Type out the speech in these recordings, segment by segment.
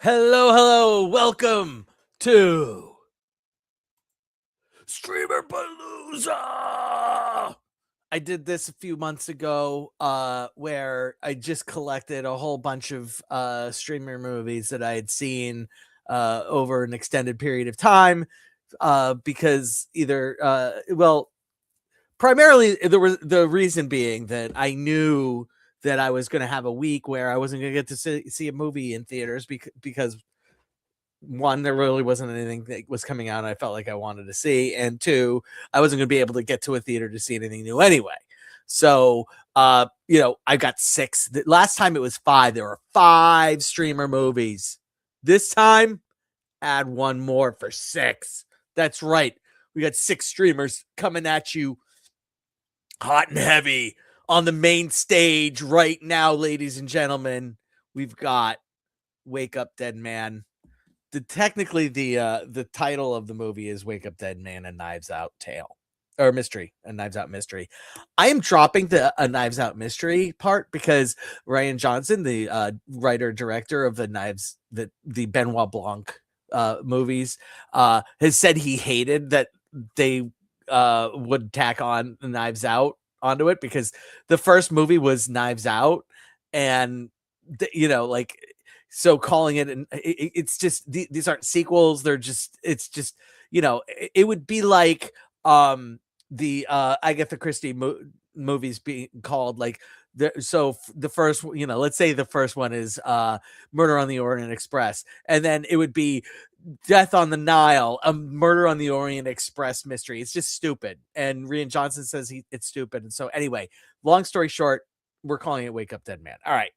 Hello, welcome to Streamerpalooza. I did this a few months ago, where I just collected a whole bunch of streamer movies that I had seen over an extended period of time. Because primarily the reason being that I knew that I was going to have a week where I wasn't going to get to see a movie in theaters because one, there really wasn't anything that was coming out I felt like I wanted to see, and two, I wasn't going to be able to get to a theater to see anything new anyway. So, I got six. The last time it was five. There were five streamer movies. This time, add one more for six. That's right. We got six streamers coming at you hot and heavy on the main stage right now, ladies and gentlemen. We've got Wake Up Dead Man. Technically the title of the movie is Wake Up Dead Man, A Knives Out Tale, or Mystery, A Knives Out Mystery. I am dropping the A Knives Out Mystery part because Rian Johnson, the writer director of the Benoit Blanc movies, has said he hated that they would tack on Knives Out onto it because the first movie was Knives Out, and like, so calling it, and it's just these aren't sequels. It's just it would be like the Agatha Christie movies being called like the first, let's say the first one is Murder on the Orient Express, and then it would be Death on the Nile, a Murder on the Orient Express mystery. It's just stupid, and Rian Johnson says it's stupid. And so anyway, long story short, we're calling it Wake Up Dead Man. All right.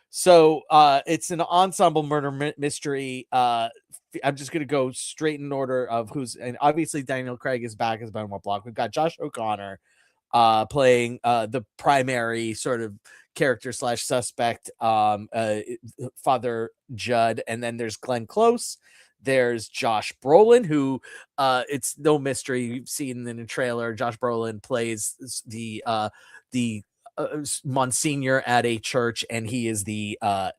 So it's an ensemble murder mystery. I'm just going to go straight in order of and obviously Daniel Craig is back as Benoit Blanc. We've got Josh O'Connor playing the primary sort of character / suspect, Father Judd. And then there's Glenn Close. There's Josh Brolin, who it's no mystery. You've seen in the trailer, Josh Brolin plays the Monsignor at a church, and he is the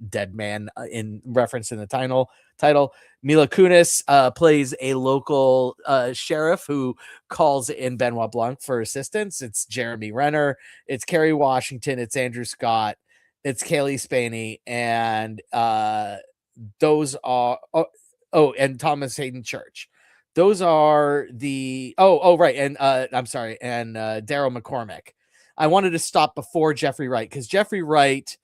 dead man in reference in the title. Mila Kunis plays a local sheriff who calls in Benoit Blanc for assistance. It's Jeremy Renner, it's Kerry Washington, it's Andrew Scott, it's Kaylee Spaney, and those are and Thomas Hayden Church. Those are the right, and I'm sorry, and Daryl McCormick. I wanted to stop before Jeffrey Wright because Jeffrey Wright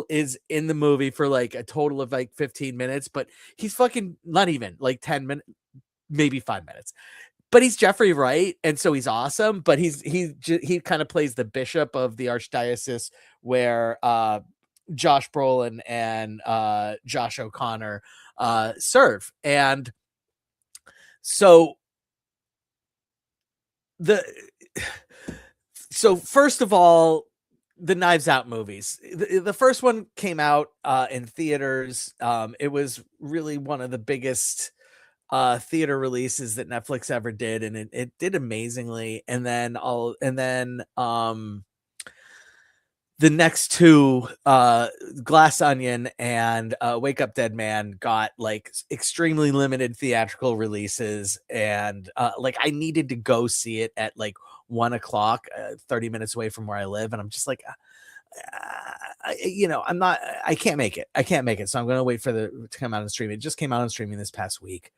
is in the movie for like a total of like 15 minutes, but he's fucking not even like 10 minutes, maybe 5 minutes. But he's Jeffrey Wright, and so he's awesome. But he kind of plays the bishop of the archdiocese where Josh Brolin and Josh O'Connor serve, and so So first of all, the Knives Out movies. The first one came out in theaters. It was really one of the biggest theater releases that Netflix ever did, and it did amazingly. And then the next two, Glass Onion and Wake Up Dead Man, got like extremely limited theatrical releases, and like I needed to go see it at like 1 o'clock, 30 minutes away from where I live, and I'm just like, I can't make it. So I'm going to wait for to come out and stream. It just came out on streaming this past week.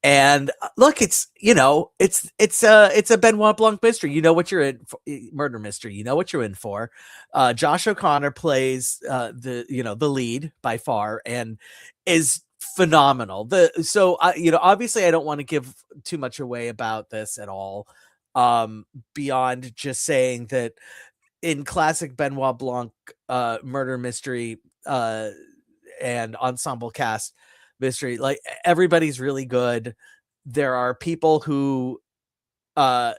And look, it's a Benoit Blanc mystery. You know what you're in for, murder mystery. You know what you're in for. Josh O'Connor plays the lead by far and is phenomenal. Obviously I don't want to give too much away about this at all. Beyond just saying that in classic Benoit Blanc murder mystery and ensemble cast mystery, like everybody's really good. There are people who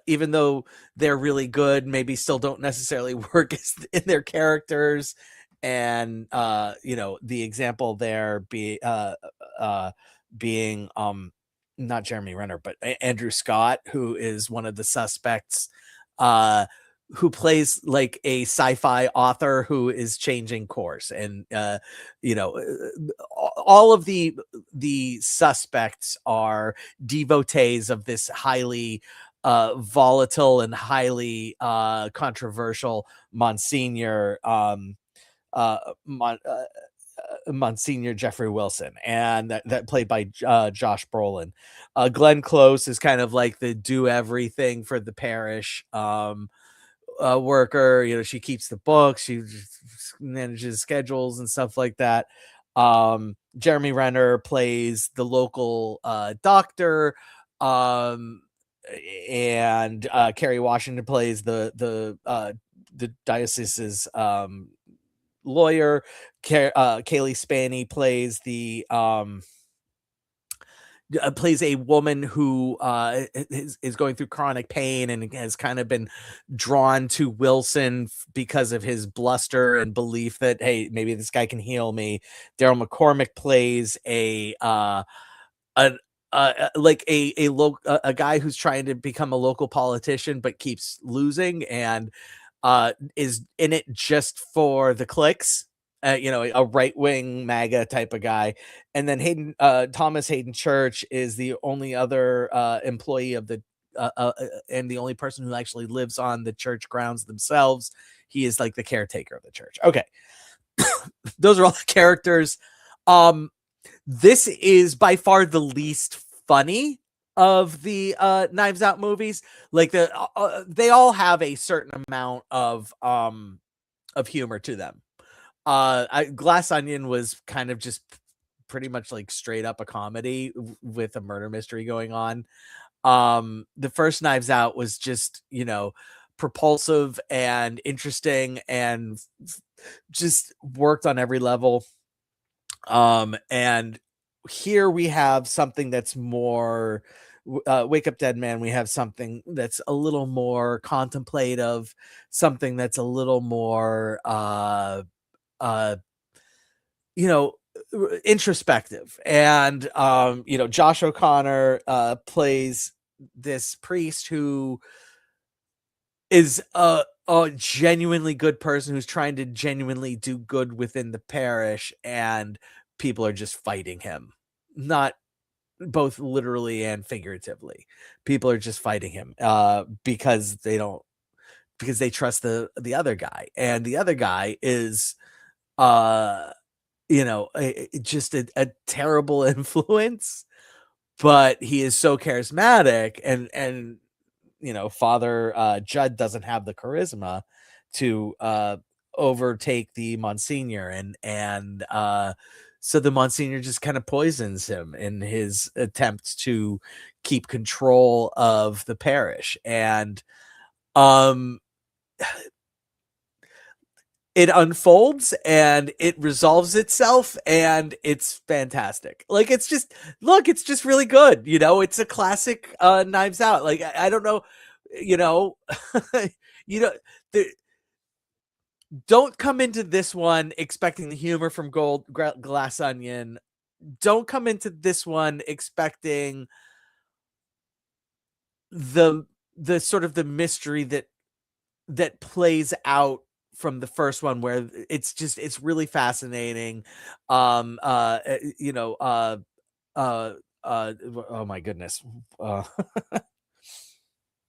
even though they're really good, maybe still don't necessarily work in their characters. And the example there being not Jeremy Renner, but Andrew Scott, who is one of the suspects. who plays like a sci-fi author who is changing course, and you know, all of the suspects are devotees of this highly volatile and highly controversial Monsignor uh, Mon- uh, Monsignor Jeffrey Wilson, and that played by Josh Brolin. Glenn Close is kind of like the do everything for the parish worker. You know, she keeps the books, she manages schedules and stuff like that. Jeremy Renner plays the local doctor, um, and Kerry Washington plays the diocese's lawyer. Kaylee Spaney plays the plays a woman who is going through chronic pain and has kind of been drawn to Wilson because of his bluster and belief that, hey, maybe this guy can heal me. Daryl McCormick plays a like a guy who's trying to become a local politician but keeps losing, and is in it just for the clicks. You know, a right-wing MAGA type of guy. And then Thomas Hayden Church is the only other employee of the and the only person who actually lives on the church grounds themselves. He is like the caretaker of the church. Okay. Those are all the characters. This is by far the least funny of the Knives Out movies. Like they all have a certain amount of humor to them. Glass Onion was kind of just pretty much like straight up a comedy with a murder mystery going on. The first Knives Out was just, you know, propulsive and interesting and just worked on every level. And here we have something that's more Wake Up Dead Man. We have something that's a little more contemplative, something that's a little more you know, introspective. And you know, Josh O'Connor plays this priest who is a genuinely good person who's trying to genuinely do good within the parish, and people are just fighting him, not both literally and figuratively. People are just fighting him because they trust the other guy, and the other guy is you know, just a terrible influence, but he is so charismatic, and you know, Father Judd doesn't have the charisma to overtake the Monsignor, and so the Monsignor just kind of poisons him in his attempt to keep control of the parish. And it unfolds and it resolves itself, and it's fantastic. Like, it's just really good. You know, it's a classic Knives Out. Like, I don't know, you know, you know, don't come into this one expecting the humor from Glass Onion. Don't come into this one expecting the sort of the mystery that plays out from the first one, where it's really fascinating. You know, oh my goodness.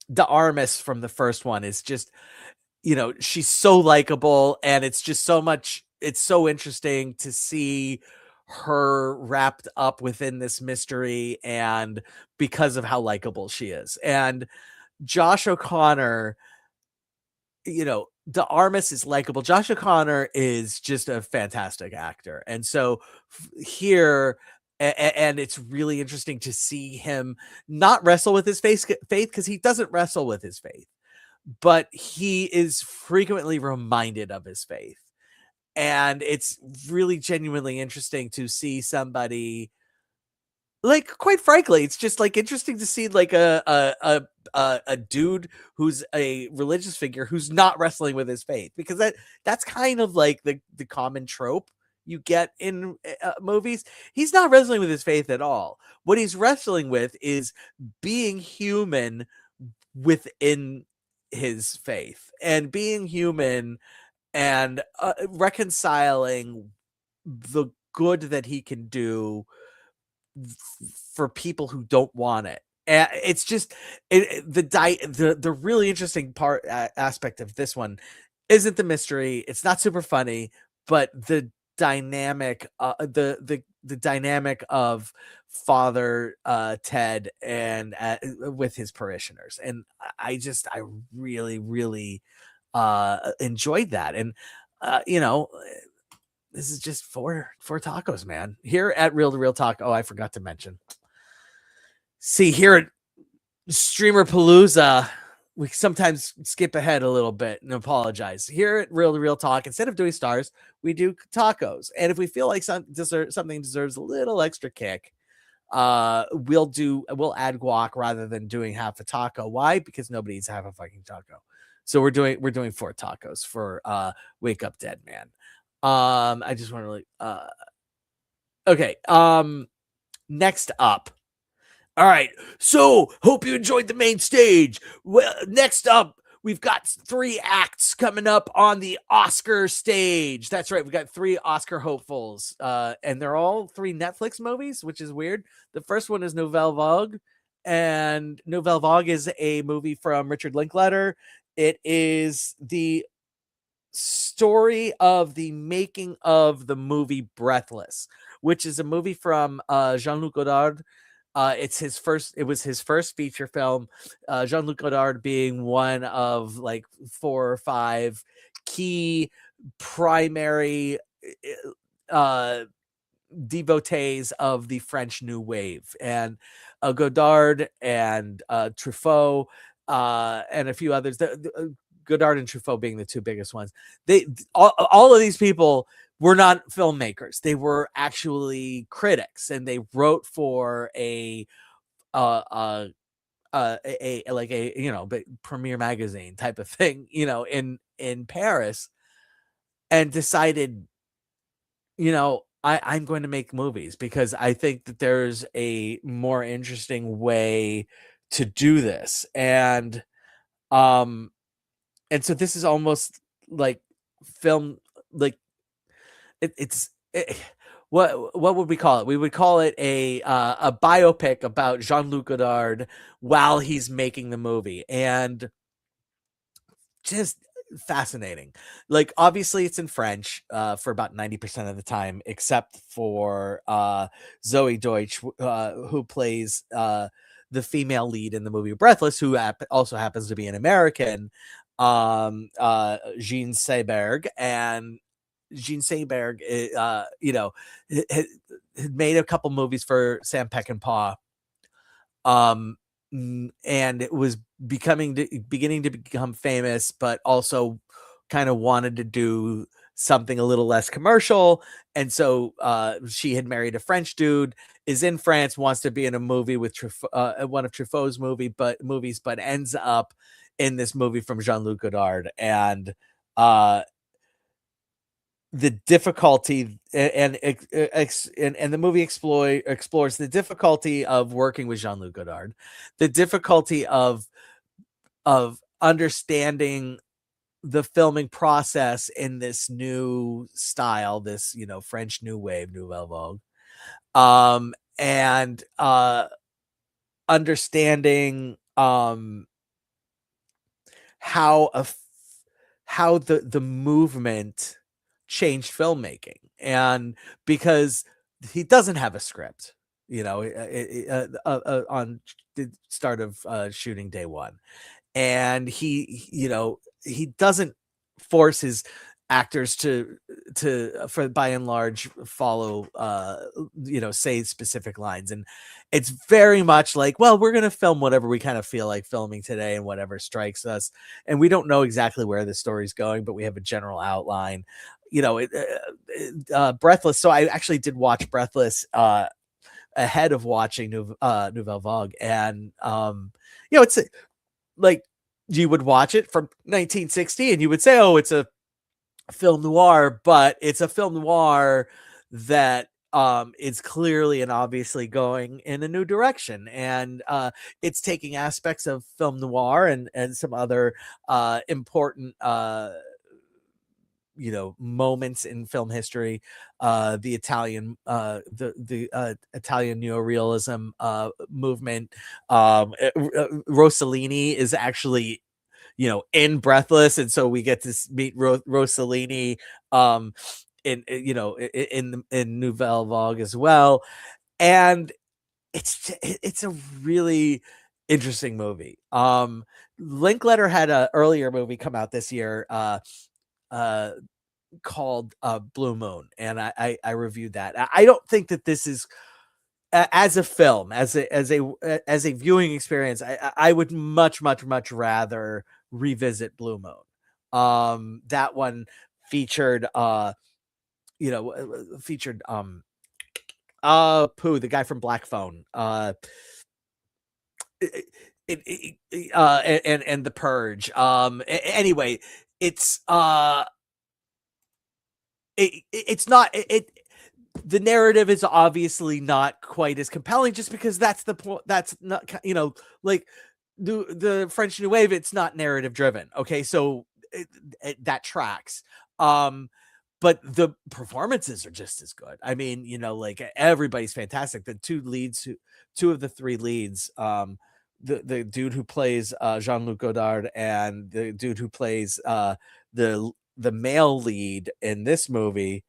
The Armis from the first one is just, you know, she's so likable, and it's so interesting to see her wrapped up within this mystery, and because of how likable she is. And Josh O'Connor, you know, the Armis is likable. Josh O'Connor is just a fantastic actor. And so here, and it's really interesting to see him not wrestle with his faith, because he doesn't wrestle with his faith, but he is frequently reminded of his faith. And it's really genuinely interesting to see somebody, like, quite frankly, it's just like interesting to see like a dude who's a religious figure who's not wrestling with his faith, because that's kind of like the common trope you get in movies. He's not wrestling with his faith at all. What he's wrestling with is being human within his faith and being human and reconciling the good that he can do for people who don't want it. And it's just the really interesting part aspect of this one isn't the mystery. It's not super funny, but the dynamic, the dynamic of Father Ted and with his parishioners, and I really enjoyed that. And you know, this is just four tacos, man. Here at Real to Real Talk. Oh, I forgot to mention. See, here at Streamerpalooza, we sometimes skip ahead a little bit and apologize. Here at Real to Real Talk, instead of doing stars, we do tacos. And if we feel like something deserves a little extra kick, we'll add guac rather than doing half a taco. Why? Because nobody eats half a fucking taco. So we're doing 4 tacos for Wake Up Dead Man. I just want to really okay. Next up. All right. So hope you enjoyed the main stage. Well, next up, we've got 3 acts coming up on the Oscar stage. That's right. We've got 3 Oscar hopefuls. And they're all 3 Netflix movies, which is weird. The first one is Nouvelle Vague. And Nouvelle Vague is a movie from Richard Linklater. It is the story of the making of the movie Breathless, which is a movie from Jean-Luc Godard. It was his first feature film. Jean-Luc Godard being one of like 4 or 5 key primary devotees of the French New Wave, and Godard and Truffaut and a few others. Godard and Truffaut being the 2 biggest ones. All of these people were not filmmakers. They were actually critics, and they wrote for a premiere magazine type of thing, in Paris, and decided, I'm going to make movies because I think that there's a more interesting way to do this. And so this is almost like film, like what would we call it? We would call it a biopic about Jean-Luc Godard while he's making the movie, and just fascinating. Like, obviously it's in French for about 90% of the time, except for Zoe Deutsch, who plays the female lead in the movie Breathless, who also happens to be an American, Jean Seberg. And Jean Seberg, had made a couple movies for Sam Peckinpah, and it was beginning to become famous, but also kind of wanted to do something a little less commercial. And so she had married a French dude, is in France, wants to be in a movie with one of Truffaut's movies, but ends up in this movie from Jean-Luc Godard. And the difficulty and the movie explores the difficulty of working with Jean-Luc Godard, the difficulty of understanding the filming process in this new style, this French New Wave, Nouvelle Vague, and understanding how the movement changed filmmaking. And because he doesn't have a script, on the start of shooting day one, and he doesn't force his actors to by and large follow say specific lines. And it's very much like, well, we're going to film whatever we kind of feel like filming today and whatever strikes us, and we don't know exactly where the story's going, but we have a general outline. Breathless. So I actually did watch Breathless ahead of watching Nouvelle Vague, and it's like, you would watch it from 1960 and you would say, oh, it's a film noir, but it's a film noir that is clearly and obviously going in a new direction, and it's taking aspects of film noir and some other important moments in film history, the Italian Italian neorealism movement. Rossellini is actually in Breathless, and so we get to meet Rossellini in Nouvelle Vogue as well, and it's a really interesting movie. Linkletter had a earlier movie come out this year called Blue Moon, and I reviewed that. I don't think that this is as a film, as a viewing experience. I would much rather revisit Blue Moon. That one featured the guy from Black Phone, and The Purge. Anyway, it's it's not the narrative is obviously not quite as compelling, just because that's the point. That's not, like the French New Wave. It's not narrative driven. Okay, so that tracks. But the performances are just as good. I mean, like everybody's fantastic. The two of the three leads, the dude who plays Jean-Luc Godard and the dude who plays the male lead in this movie,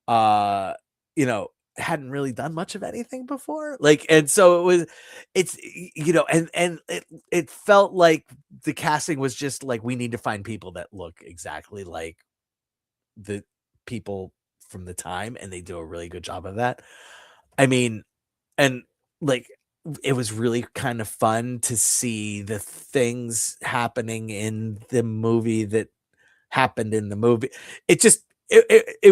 hadn't really done much of anything before. Like, and so it's and it felt like the casting was just like, we need to find people that look exactly like the people from the time, and they do a really good job of that. I mean, and like, it was really kind of fun to see the things happening in the movie that happened in the movie. It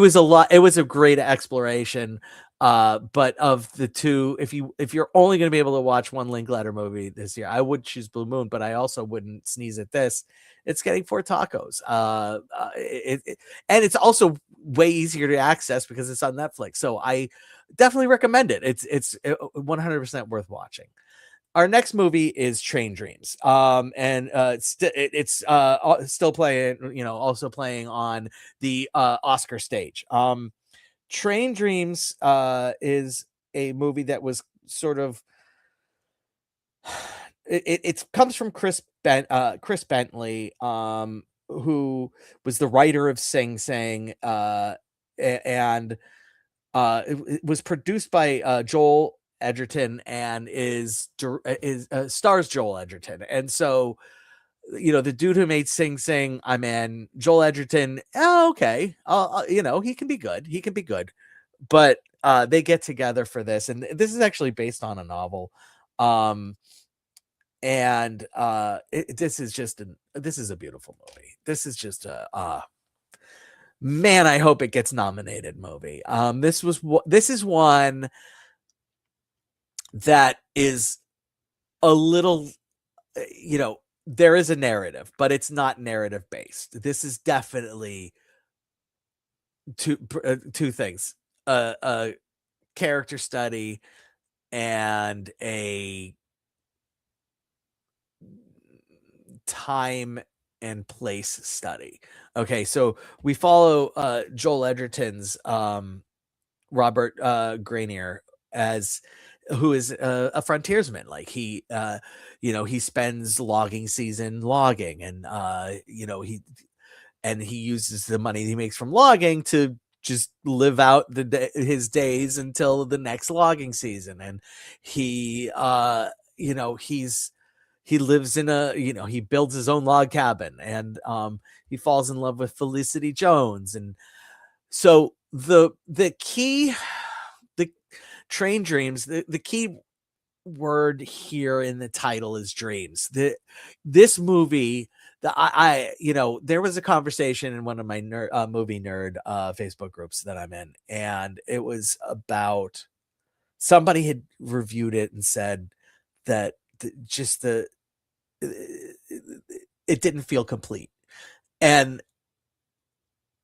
was a lot. It was a great exploration. But of the two, if you're only going to be able to watch one Linklater movie this year, I would choose Blue Moon, but I also wouldn't sneeze at this. It's getting 4 tacos. And it's also way easier to access because it's on Netflix. So I definitely recommend it. It's 100% worth watching. Our next movie is Train Dreams. And it's still playing, also playing on the Oscar stage. Train Dreams is a movie that was sort of it comes from Chris Bentley, who was the writer of Sing Sing, and it was produced by Joel Edgerton, and is stars Joel Edgerton. And so, the dude who made Sing Sing, I'm in. Joel Edgerton, okay, he can be good. He can be good. But they get together for this, and this is actually based on a novel. And this is a beautiful movie. This is just a man, I hope it gets nominated movie. This is one that is a little, there is a narrative, but it's not narrative based. This is definitely two things: a character study and a time and place study. Okay, so we follow Joel Edgerton's Robert Grenier, who is a frontiersman. Like, he spends logging season logging, and he uses the money he makes from logging to just live out his days until the next logging season. And he lives in he builds his own log cabin, and he falls in love with Felicity Jones. And so the Train Dreams, the key word here in the title is dreams. This movie, there was a conversation in one of my movie nerd Facebook groups that I'm in, and it was about, somebody had reviewed it and said that it didn't feel complete, and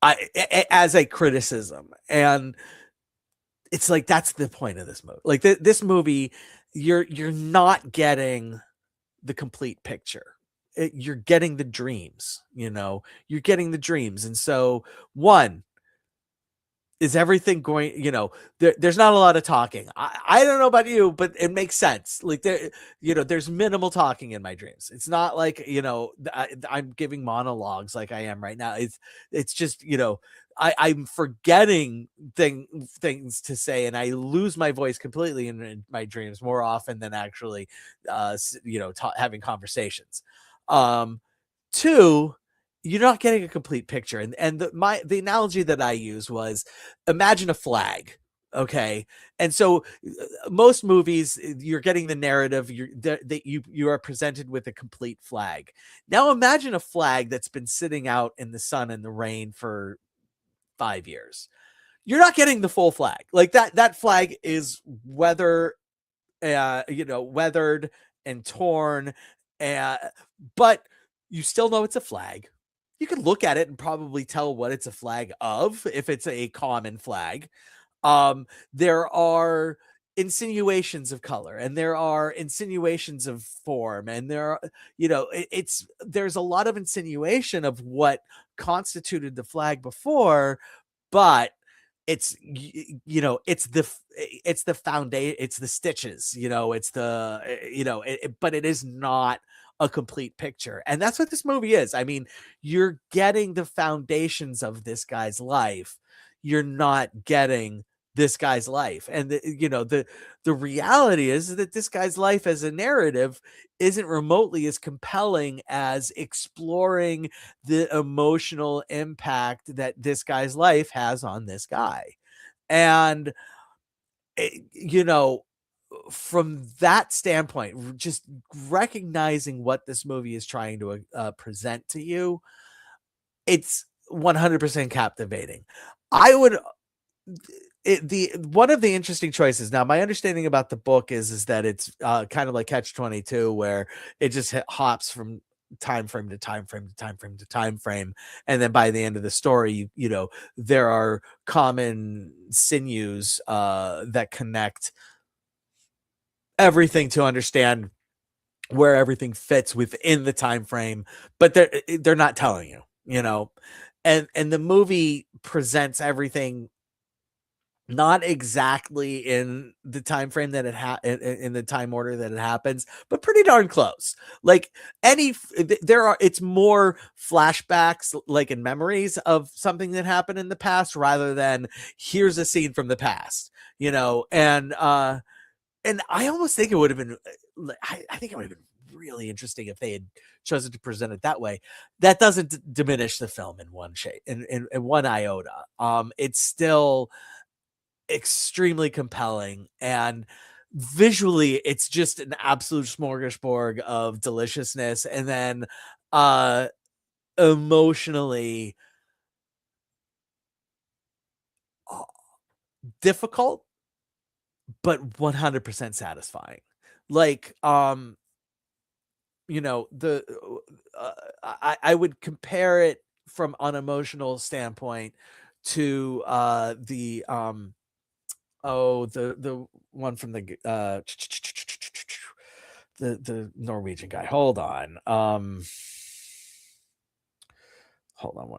as a criticism. And it's like that's the point of this movie. Like this movie, you're not getting the complete picture. You're getting the dreams, you're getting the dreams. And so, one, is everything going, there's not a lot of talking. I don't know about you, but it makes sense. Like there's minimal talking in my dreams. It's not like, I'm giving monologues like I am right now. It's just, I'm forgetting things to say, and I lose my voice completely in my dreams more often than actually, having conversations. Two, you're not getting a complete picture. And the analogy that I used was, imagine a flag. Okay. And so most movies, you're getting the narrative, that you are presented with a complete flag. Now imagine a flag that's been sitting out in the sun and the rain for 5 years. You're not getting the full flag. Like that flag is weathered and torn, but you still know it's a flag. You can look at it and probably tell what it's a flag of, if it's a common flag. There are insinuations of color, and there are insinuations of form, and there are, there's a lot of insinuation of what constituted the flag before, but it's it's the foundation, it's the stitches, it's the but it is not a complete picture. And that's what this movie is. I mean, you're getting the foundations of this guy's life. You're not getting this guy's life. And the reality is that this guy's life as a narrative isn't remotely as compelling as exploring the emotional impact that this guy's life has on this guy. And from that standpoint, just recognizing what this movie is trying to present to you, it's 100% captivating. I would the one of the interesting choices. Now, my understanding about the book is that it's kind of like Catch-22, where it just hops from time frame to time frame to time frame to time frame, and then by the end of the story, there are common sinews that connect everything to understand where everything fits within the time frame, but they're not telling you, and the movie presents everything not exactly in the time frame that in the time order that it happens, but pretty darn close. Like it's more flashbacks, like in memories of something that happened in the past, rather than here's a scene from the past, and I almost think it would have been, I think it would have been really interesting if they had chosen to present it that way. That doesn't diminish the film in one shape, in one iota. It's still extremely compelling, and visually it's just an absolute smorgasbord of deliciousness. And then emotionally difficult, but 100% satisfying. Like the I would compare it from an emotional standpoint to the one from the Norwegian guy. Hold on.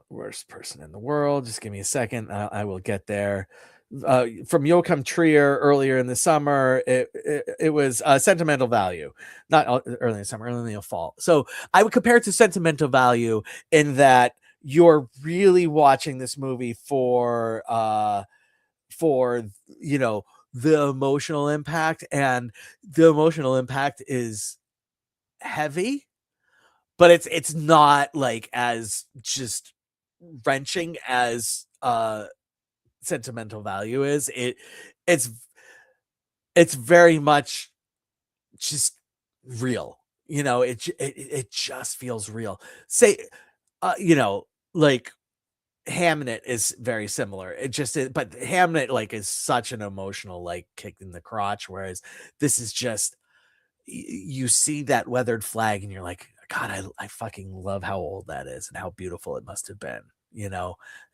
Worst person in the world. Just give me a second. I will get there. From Joachim Trier earlier in the summer. It was Sentimental Value, not early in the summer, early in the fall. So I would compare it to Sentimental Value in that you're really watching this movie for the emotional impact, and the emotional impact is heavy, but it's not like as just wrenching as Sentimental Value is. It's very much just real. It just feels real. Say like Hamnet is very similar. But Hamnet is such an emotional kick in the crotch, whereas this is just you see that weathered flag and you're like, God, I fucking love how old that is and how beautiful it must have been.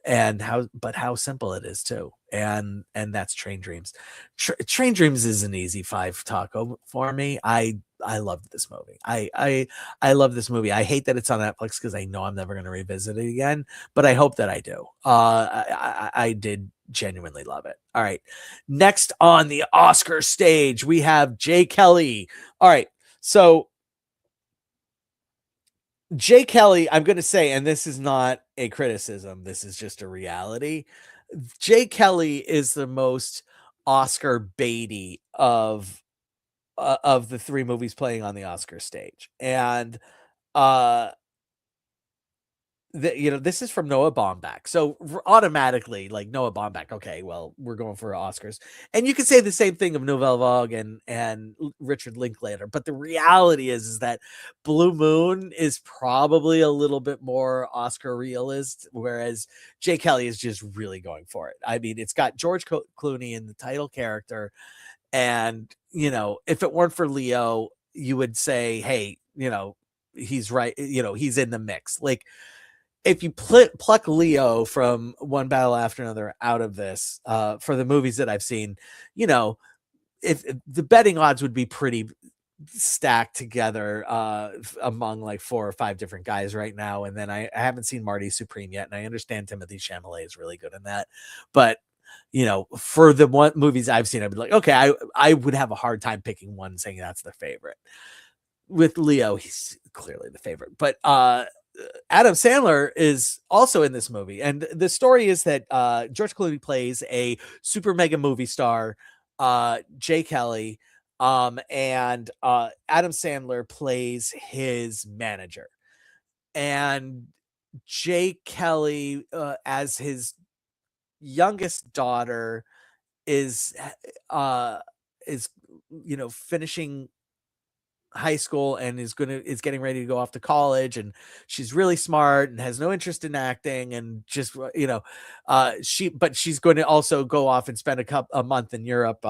and how simple it is too. And that's Train Dreams. Train Dreams is an easy 5 taco for me. I love this movie. I love this movie. I hate that it's on Netflix because I know I'm never going to revisit it again, but I hope that I do. I did genuinely love it. All right. Next on the Oscar stage, we have Jay Kelly. All right. So Jay Kelly, I'm going to say, and this is not a criticism, this is just a reality. Jay Kelly is the most Oscar baity of the 3 movies playing on the Oscar stage. And uh this is from Noah Baumbach. So automatically, like, Noah Baumbach, okay, well, we're going for Oscars. And you could say the same thing of Nouvelle Vague and Richard Linklater. But the reality is that Blue Moon is probably a little bit more Oscar realist, whereas Jay Kelly is just really going for it. I mean, it's got George Clooney in the title character. And, if it weren't for Leo, you would say, hey, he's right. He's in the mix. Like, if you pluck Leo from One Battle After Another out of this, for the movies that I've seen, if the betting odds would be pretty stacked together among like 4 or 5 different guys right now. And then I haven't seen Marty Supreme yet, and I understand Timothée Chalamet is really good in that. But for the one movies I've seen, I'd be like, okay, I would have a hard time picking one saying that's the favorite. With Leo, he's clearly the favorite. But Adam Sandler is also in this movie. And the story is that George Clooney plays a super mega movie star, Jay Kelly, and Adam Sandler plays his manager. And Jay Kelly, as his youngest daughter, is finishing high school and is getting ready to go off to college, and she's really smart and has no interest in acting, and just she's going to also go off and spend a month in Europe,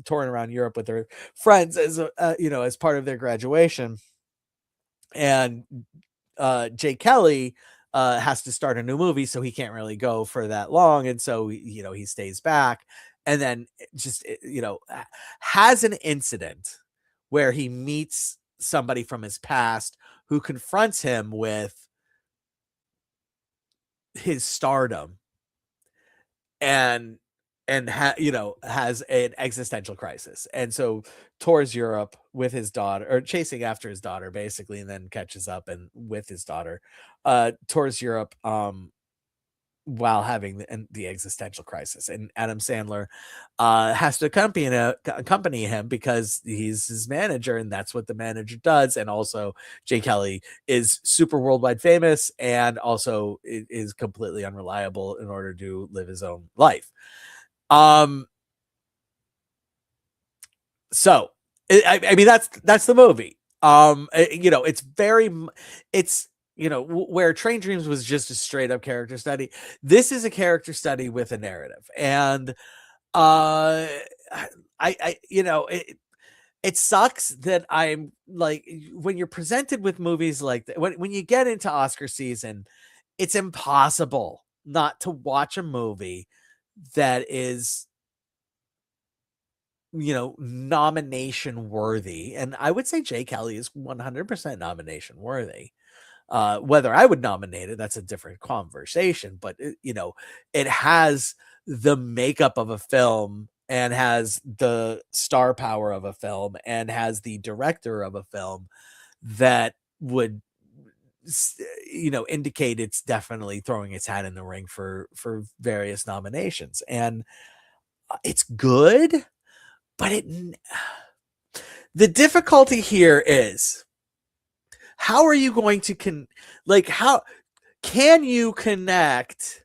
touring around Europe with her friends as as part of their graduation. And Jay Kelly has to start a new movie, so he can't really go for that long, and so he stays back, and then just has an incident where he meets somebody from his past who confronts him with his stardom and has an existential crisis, and so tours Europe with his daughter, or chasing after his daughter basically, and then catches up and with his daughter tours Europe while having the existential crisis. And Adam Sandler has to accompany him because he's his manager, and that's what the manager does. And also Jay Kelly is super worldwide famous, and also is completely unreliable in order to live his own life. So I mean, that's the movie. It's where Train Dreams was just a straight up character study. This is a character study with a narrative. And it sucks that I'm like, when you're presented with movies like that, when you get into Oscar season, it's impossible not to watch a movie that is nomination worthy. And I would say Jay Kelly is 100% nomination worthy. Whether I would nominate it, that's a different conversation, but it has the makeup of a film, and has the star power of a film, and has the director of a film that would indicate it's definitely throwing its hat in the ring for various nominations. And it's good, but the difficulty here is, how are you going to how can you connect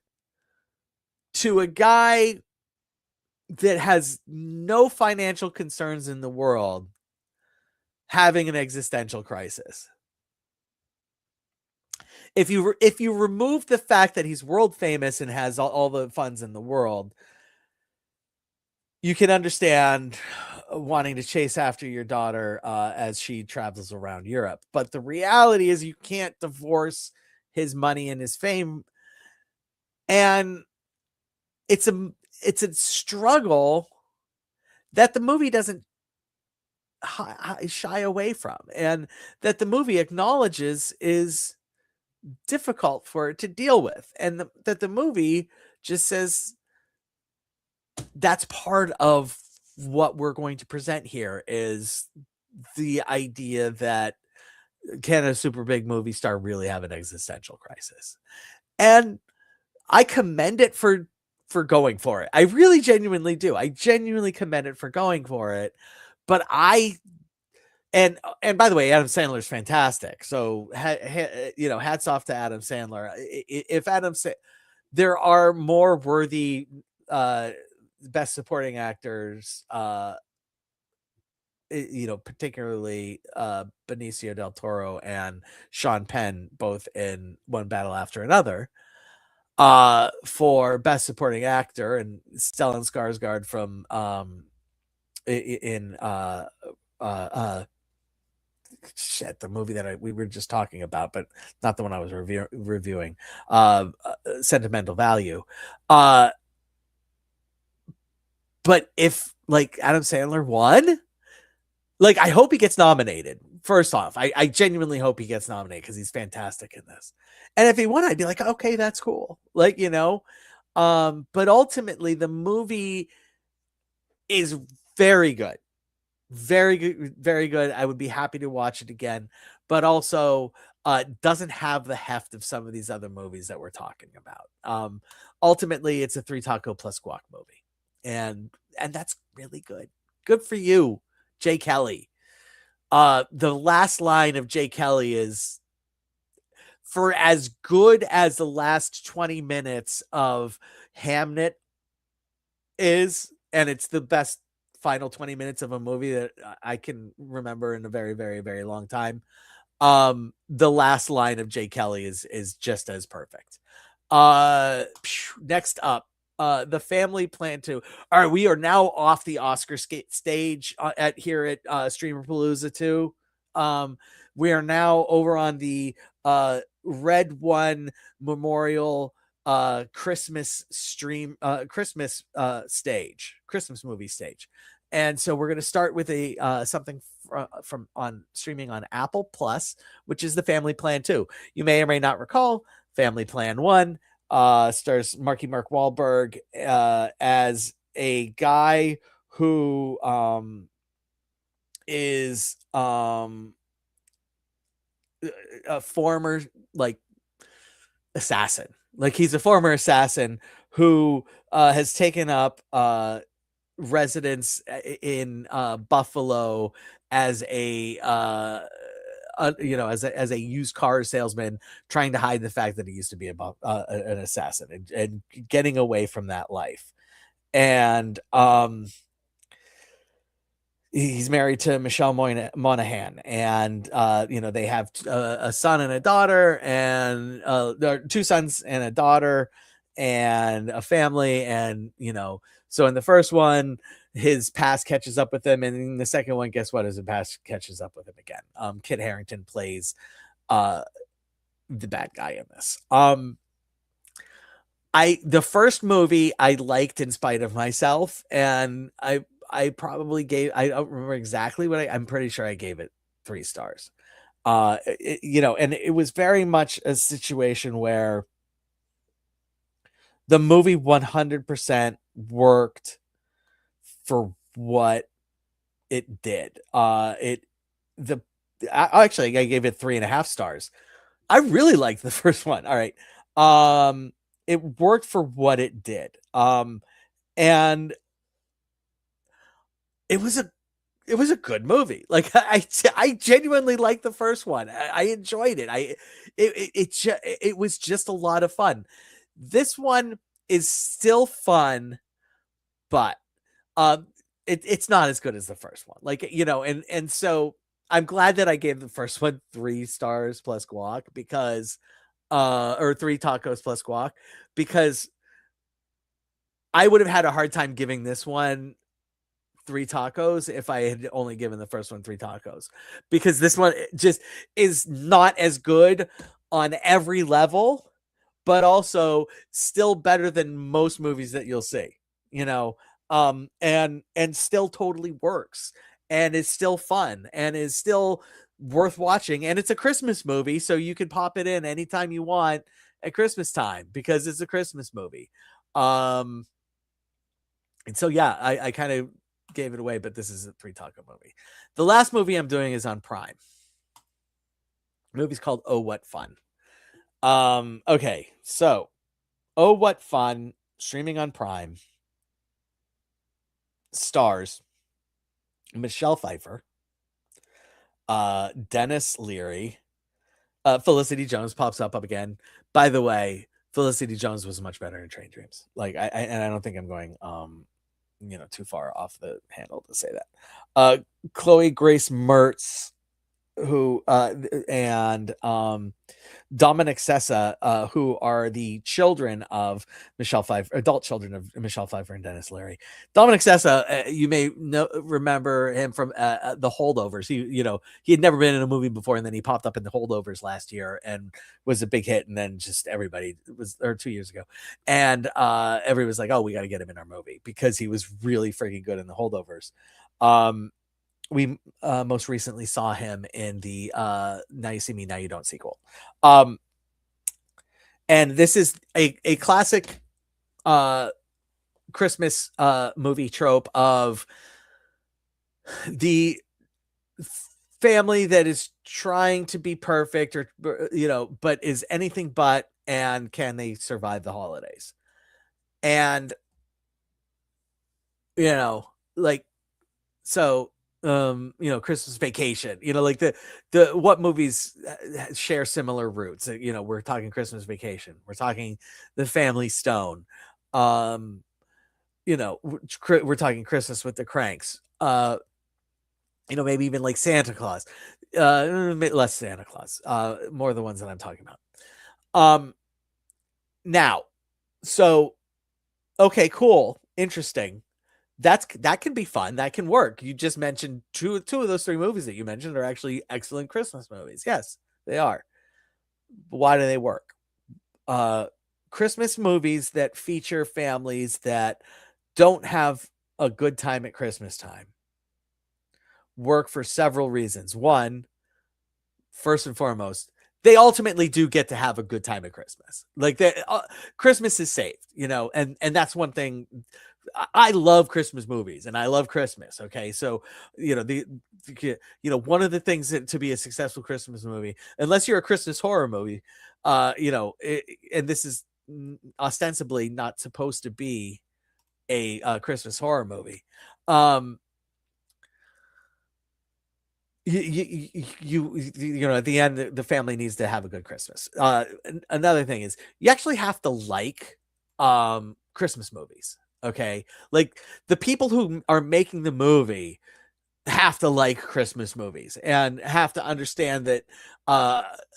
to a guy that has no financial concerns in the world having an existential crisis? If you remove the fact that he's world famous and has all the funds in the world, you can understand wanting to chase after your daughter as she travels around Europe. But the reality is, you can't divorce his money and his fame And it's a struggle that the movie doesn't shy away from, and that the movie acknowledges is difficult for it to deal with, and that the movie just says that's part of what we're going to present here, is the idea that can a super big movie star really have an existential crisis? And I commend it for going for it. I really genuinely do. I genuinely commend it for going for it. But and by the way, Adam Sandler's fantastic. So hats off to Adam Sandler. If there are more worthy best supporting actors, particularly Benicio del Toro and Sean Penn, both in One Battle After Another, for best supporting actor, and Stellan Skarsgård from the movie that we were just talking about, but not the one I was reviewing, Sentimental Value. But if like Adam Sandler won, like, I hope he gets nominated. First off, I genuinely hope he gets nominated because he's fantastic in this. And if he won, I'd be like, okay, that's cool. Like, but ultimately the movie is very good. Very good, very good. I would be happy to watch it again, but also doesn't have the heft of some of these other movies that we're talking about. Ultimately, it's a 3 taco plus guac movie. And that's really good. Good for you, Jay Kelly. The last line of Jay Kelly is, for as good as the last 20 minutes of Hamnet is, and it's the best final 20 minutes of a movie that I can remember in a very, very, very long time. The last line of Jay Kelly is just as perfect. Next up, The Family Plan 2. All right, we are now off the Oscar stage here at Streamerpalooza 2. We are now over on the Red One Memorial Christmas stage, Christmas movie stage. And so we're going to start with something from on streaming on Apple Plus, which is The Family Plan 2. You may or may not recall, Family Plan 1 stars Mark Wahlberg as a guy who is a former assassin. Like, he's a former assassin who has taken up residence in Buffalo as as a used car salesman, trying to hide the fact that he used to be an assassin, and getting away from that life. And he's married to Michelle Monaghan, and they have a son and a daughter, and there are 2 sons and a daughter, and a family. And so in the first one, his past catches up with him, and in the second one, guess what? His past catches up with him again. Kit Harington plays the bad guy in this. The first movie I liked in spite of myself, and I probably gave, I don't remember exactly what I'm pretty sure I gave it 3 stars. And it was very much a situation where the movie 100% worked for what it did. Actually, I gave it 3.5 stars. I really liked the first one. All right. It worked for what it did. And it was a good movie. Like, I genuinely liked the first one. I enjoyed it. It was just a lot of fun. This one is still fun, but it's not as good as the first one. Like, and so I'm glad that I gave the first one 3 stars plus guac, because or 3 tacos plus guac, because I would have had a hard time giving this one 3 tacos if I had only given the first one 3 tacos, because this one just is not as good on every level, but also still better than most movies that you'll see, you know, and still totally works and is still fun and is still worth watching. And it's a Christmas movie, so you can pop it in anytime you want at Christmas time because it's a Christmas movie. And so, yeah, I kind of gave it away, but this is a Three Taco movie. The last movie I'm doing is on Prime. The movie's called Oh What Fun. Okay, so Oh What Fun, streaming on Prime, stars Michelle Pfeiffer, Dennis Leary, Felicity Jones pops up again. By the way, Felicity Jones was much better in Train Dreams. Like and I don't think I'm going too far off the handle to say that. Chloe Grace Mertz, who and Dominic Sessa, who are the children of Michelle Pfeiffer, adult children of Michelle Pfeiffer and Dennis Leary. Dominic Sessa, you may remember him from The Holdovers. He had never been in a movie before, and then he popped up in The Holdovers last year and was a big hit. And then just everybody or 2 years ago, and everybody was like, "Oh, we got to get him in our movie," because he was really freaking good in The Holdovers. We most recently saw him in the Now You See Me, Now You Don't sequel. And this is a classic Christmas movie trope of the family that is trying to be perfect or, but is anything but, and can they survive the holidays? And, so Christmas Vacation, like the what movies share similar roots. We're talking Christmas Vacation, we're talking The Family Stone, we're talking Christmas with the Cranks, maybe even like Santa Claus, less Santa Claus, more the ones that I'm talking about. Now, so okay, cool, interesting. That can be fun. That can work. You just mentioned two of those three movies that you mentioned are actually excellent Christmas movies. Yes, they are. But why do they work? Christmas movies that feature families that don't have a good time at Christmas time work for several reasons. One, first and foremost, they ultimately do get to have a good time at Christmas. Like Christmas is saved, and that's one thing. I love Christmas movies and I love Christmas. Okay. So, one of the things to be a successful Christmas movie, unless you're a Christmas horror movie, and this is ostensibly not supposed to be a Christmas horror movie. At the end, the family needs to have a good Christmas. Another thing is you actually have to like Christmas movies. Okay, like the people who are making the movie have to like Christmas movies and have to understand that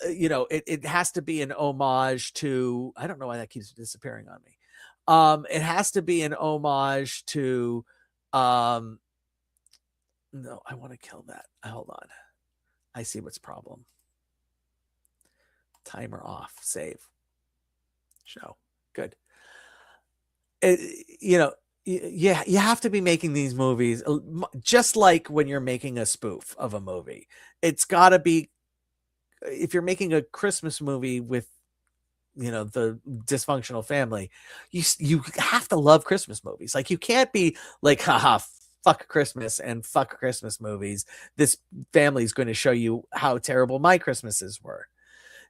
it has to be an homage to, I don't know why that keeps disappearing on me. It has to be an homage to no, I want to kill that. Hold on. I see what's problem. Timer off. Save. Show. Good. You have to be making these movies just like when you're making a spoof of a movie. It's got to be, if you're making a Christmas movie with the dysfunctional family, you have to love Christmas movies. Like you can't be like, haha, fuck Christmas and fuck Christmas movies. This family is going to show you how terrible my Christmases were.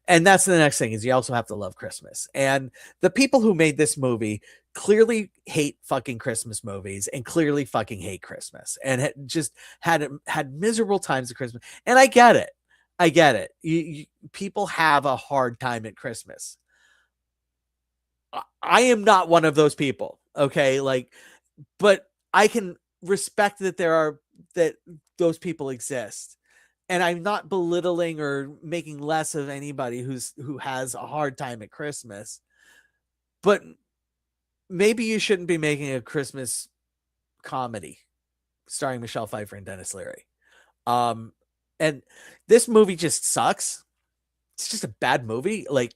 And that's the next thing, is you also have to love Christmas. And the people who made this movie clearly hate fucking Christmas movies and clearly fucking hate Christmas and just had miserable times at Christmas. And I get it. People have a hard time at Christmas. I am not one of those people. Okay. But I can respect that those people exist. And I'm not belittling or making less of anybody who has a hard time at Christmas. But maybe you shouldn't be making a Christmas comedy starring Michelle Pfeiffer and Dennis Leary. And this movie just sucks. It's just a bad movie. Like,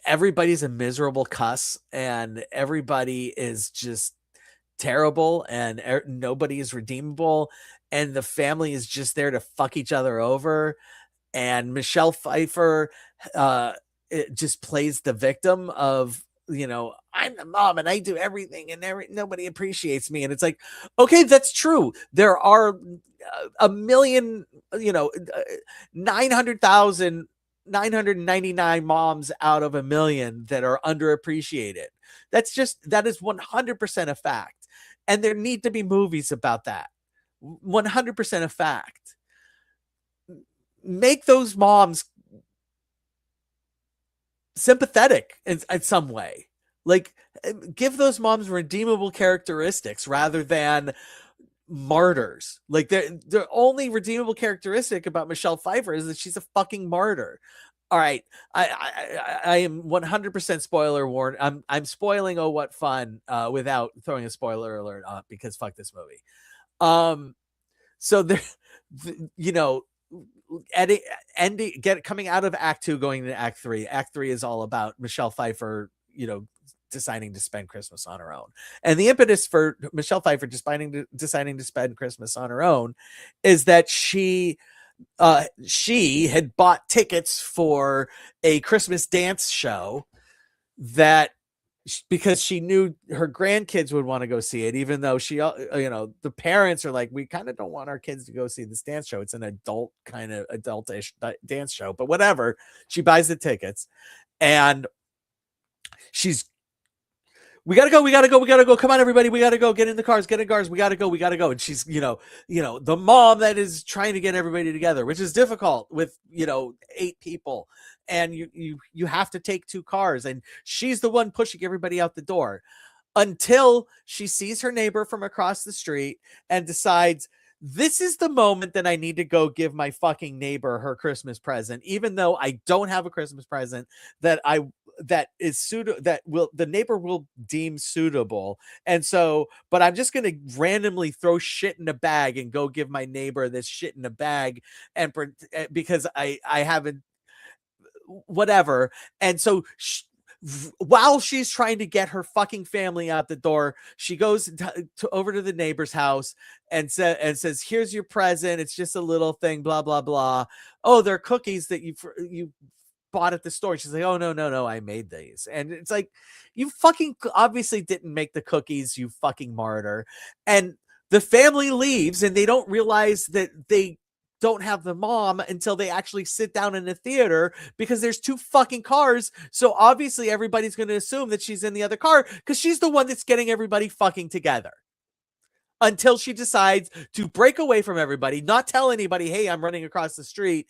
everybody's a miserable cuss and everybody is just terrible and nobody is redeemable and the family is just there to fuck each other over. And Michelle Pfeiffer it just plays the victim of, I'm the mom and I do everything and nobody appreciates me. And it's like, okay, that's true. There are a million, 900,000, 999 moms out of a million that are underappreciated. That is 100% a fact. And there need to be movies about that. 100% a fact. Make those moms sympathetic in some way. Like, give those moms redeemable characteristics rather than martyrs. Like, the only redeemable characteristic about Michelle Pfeiffer is that she's a fucking martyr. All right, I am 100% spoiler warned. I'm spoiling Oh What Fun without throwing a spoiler alert on because fuck this movie. So there, coming out of Act 2 going into Act 3. Act 3 is all about Michelle Pfeiffer, deciding to spend Christmas on her own. And the impetus for Michelle Pfeiffer deciding to spend Christmas on her own is that she had bought tickets for a Christmas dance show that because she knew her grandkids would want to go see it, even though the parents are like, we kind of don't want our kids to go see this dance show. It's an adult kind of adultish dance show, but whatever. She buys the tickets and we gotta go. Come on, everybody. We gotta go. Get in the cars. We gotta go. And she's, the mom that is trying to get everybody together, which is difficult with, 8 people. And you have to take 2 cars. And she's the one pushing everybody out the door until she sees her neighbor from across the street and decides, this is the moment that I need to go give my fucking neighbor her Christmas present, even though I don't have a Christmas present that the neighbor will deem suitable. And so, but I'm just going to randomly throw shit in a bag and go give my neighbor this shit in a bag and because I haven't whatever. And so while she's trying to get her fucking family out the door, she goes over to the neighbor's house and says, here's your present. It's just a little thing, blah, blah, blah. Oh, they're cookies that you bought at the store. She's like, oh, no, I made these. And it's like, you fucking obviously didn't make the cookies, you fucking martyr. And the family leaves and they don't realize that they don't have the mom until they actually sit down in the theater because there's 2 fucking cars. So obviously everybody's going to assume that she's in the other car because she's the one that's getting everybody fucking together until she decides to break away from everybody, not tell anybody, hey, I'm running across the street.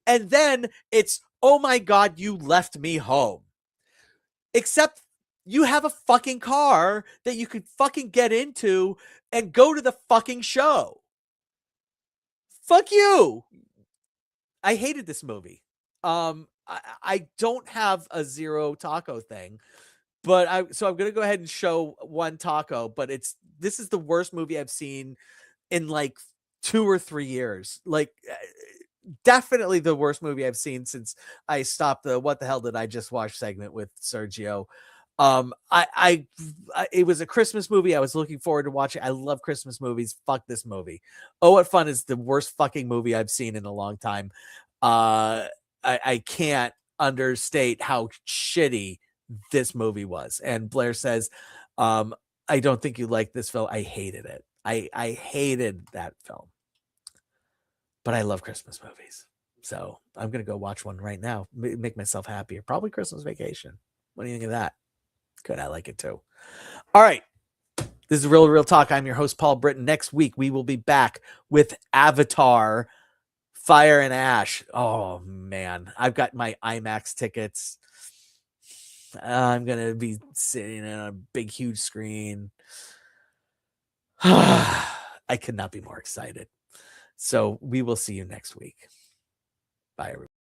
And then it's, oh my God, you left me home. Except you have a fucking car that you could fucking get into and go to the fucking show. Fuck you. I hated this movie. I don't have a 0 taco thing, but I'm going to go ahead and show 1 taco, but this is the worst movie I've seen in like 2 or 3 years. Like definitely the worst movie I've seen since I stopped the what the hell did I just watch segment with Sergio. It was a Christmas movie. I was looking forward to watching. I love Christmas movies. Fuck this movie. Oh What Fun is the worst fucking movie I've seen in a long time. I can't understate how shitty this movie was. And Blair says, I don't think you like this film. I hated it. I hated that film. But I love Christmas movies. So I'm going to go watch one right now. Make myself happier. Probably Christmas Vacation. What do you think of that? Good. I like it too. All right. This is Real Talk. I'm your host, Paul Britton. Next week, we will be back with Avatar, Fire and Ash. Oh, man. I've got my IMAX tickets. I'm going to be sitting on a big, huge screen. I could not be more excited. So we will see you next week. Bye, everybody.